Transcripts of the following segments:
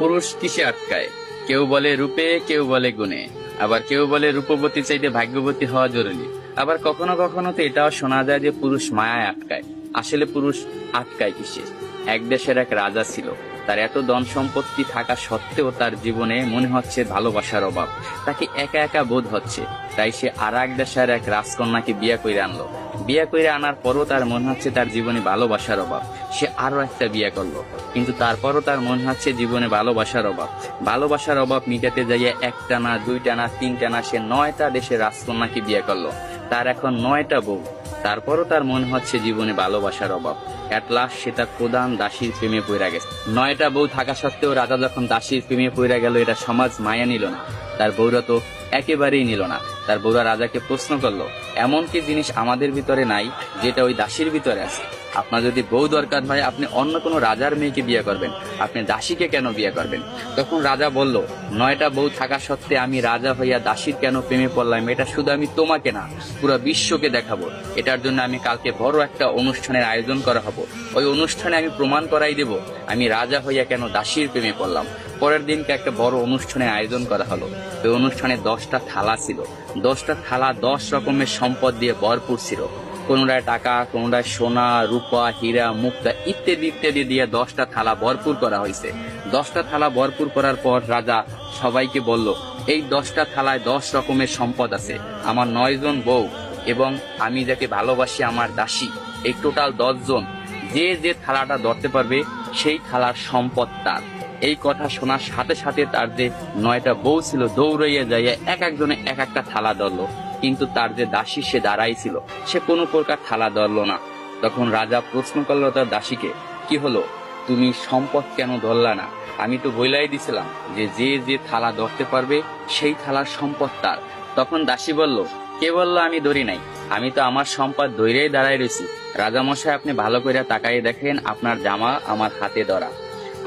পুরুষ কিসে আটকায়? কেউ বলে রূপে, কেউ বলে গুণে, আবার কেউ বলে রূপবতী চাইতে ভাগ্যবতী হওয়া জরুরি। আবার কখনো কখনো তো এটাও শোনা যায় যে পুরুষ মায়ায় আটকায়। আসলে পুরুষ আটকায় কিসে? এক দেশের এক রাজা ছিল। তার এত ধন সম্পত্তি থাকা সত্ত্বেও তার জীবনে মনে হচ্ছে ভালোবাসার অভাব। তাকে একা একা বোধ হচ্ছে। তাই সে আর এক দেশের এক রাজকন্যাকে বিয়ে করে আনলো। বিয়ে করে আনার পরও তার মনে হচ্ছে তার জীবনে ভালোবাসার অভাব। সে আরো একটা বিয়ে করলো, কিন্তু তারপরও তার মনে হচ্ছে জীবনে ভালোবাসার অভাব। ভালোবাসার অভাব মিটাতে যাইয়া একটা না, দুইটা না, তিনটা না, সে 9টা দেশের রাজকন্যাকে বিয়ে করলো। তার এখন 9টা বউ। তারপরও তার মনে হচ্ছে জীবনে ভালোবাসার অভাব। এট লাস্ট সে তার প্রধান দাসীর প্রেমে পড়ে গেছে। 9টা বউ থাকা সত্ত্বেও রাজা যখন দাসীর প্রেমে পড়ে গেল, এটা সমাজ মায়া নিল না। তার বউরা তো একেবারেই নিল না। তার বউরা রাজাকে প্রশ্ন করলো, এমন কি জিনিস আমাদের ভিতরে নাই যেটা ওই দাসীর ভিতরে আছে? আপনার যদি বউ দরকার হয়, আপনি অন্য কোনো রাজার মেয়েকে বিয়ে করবেন, আপনি দাসীকে কেন বিয়ে করবেন? তখন রাজা বলল, 9টা বউ থাকা সত্ত্বে আমি রাজা হইয়া দাসীর কেন প্রেমে পড়লাম, এটা শুধু আমি তোমাকে না, পুরো বিশ্বকে দেখাবো। এটার জন্য আমি কালকে বড় একটা অনুষ্ঠানের আয়োজন করা হবো। ওই অনুষ্ঠানে আমি প্রমাণ করাই দেব আমি রাজা হইয়া কেন দাসীর প্রেমে পড়লাম। পরের দিনকে একটা বড় অনুষ্ঠানের আয়োজন করা হলো। ওই অনুষ্ঠানে 10টা থালা ছিল। 10টা থালা 10 রকমের সম্পদ দিয়ে ভরপুর ছিল। কোনটায় টাকা, কোনটায় সোনা, রূপা, হীরা, মুক্তা ইত্যাদি ইত্যাদি দিয়ে 10টা থালা ভরপুর করা হয়েছে। 10টা থালা ভরপুর করার পর রাজা সবাইকে বলল, এই 10টা থালায় 10 রকমের সম্পদ আছে। আমার 9 জন বউ এবং আমি যাকে ভালোবাসি আমার দাসী, এই টোটাল 10 জন। যে যে থালাটা ধরতে পারবে সেই থালার সম্পদ তার। এই কথা শোনার সাথে সাথে তার যে 9টা বউ ছিল দৌড়াইয়া যাইয়া এক একজনে এক একটা থালা ধরলো, কিন্তু তার যে দাসী সে দাঁড়াই ছিল, সে কোনো প্রকার থালা ধরলো না। তখন রাজা প্রশ্ন করলো তার দাসীকে, কি হলো, তুমি সম্পদ কেন ধরলা না? আমি তো বইলাই দিছিলাম যে যে যে থালা ধরতে পারবে সেই থালার সম্পদ তার। তখন দাসী বলল, কে বললো আমি ধরি নাই? আমি তো আমার সম্পদ ধইরেই দাঁড়াই রয়েছি। রাজামশাই, আপনি ভালো করে তাকাই দেখেন, আপনার জামা আমার হাতে ধরা।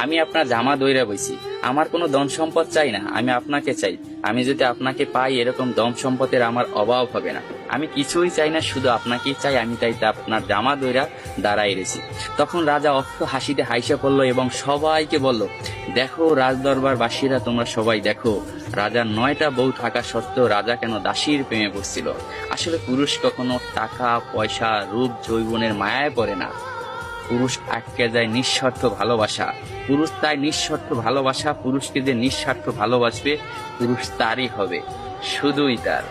আমি আপনার জামা দইরা বইছি। আমার কোনো ধন সম্পদ চাই না, আমি আপনাকে চাই। আমি যদি আপনাকে পাই, এরকম ধন সম্পদের আমার অভাব হবে না। আমি কিছুই চাই না, শুধু আপনাকেই চাই। আমি তাই আপনার জামা দইরা দাঁড়াই রেছি। তখন রাজা অর্থ হাসিতে হাইসা পড়লো এবং সবাইকে বলল, দেখো রাজদরবার বাসীরা, তোমরা সবাই দেখো, রাজার 9টা বউ থাকা সত্ত্বেও রাজা কেন দাসীর প্রেমে পড়ছিল। আসলে পুরুষ কখনো টাকা পয়সা, রূপ যৌবনের মায়ায় পড়ে না। পুরুষ আটকে যায় নিঃস্বার্থ ভালোবাসা। পুরুষ তাই নিঃস্বার্থ ভালোবাসা। পুরুষকে যে নিঃস্বার্থ ভালোবাসবে, পুরুষ তারই হবে, শুধুই তার।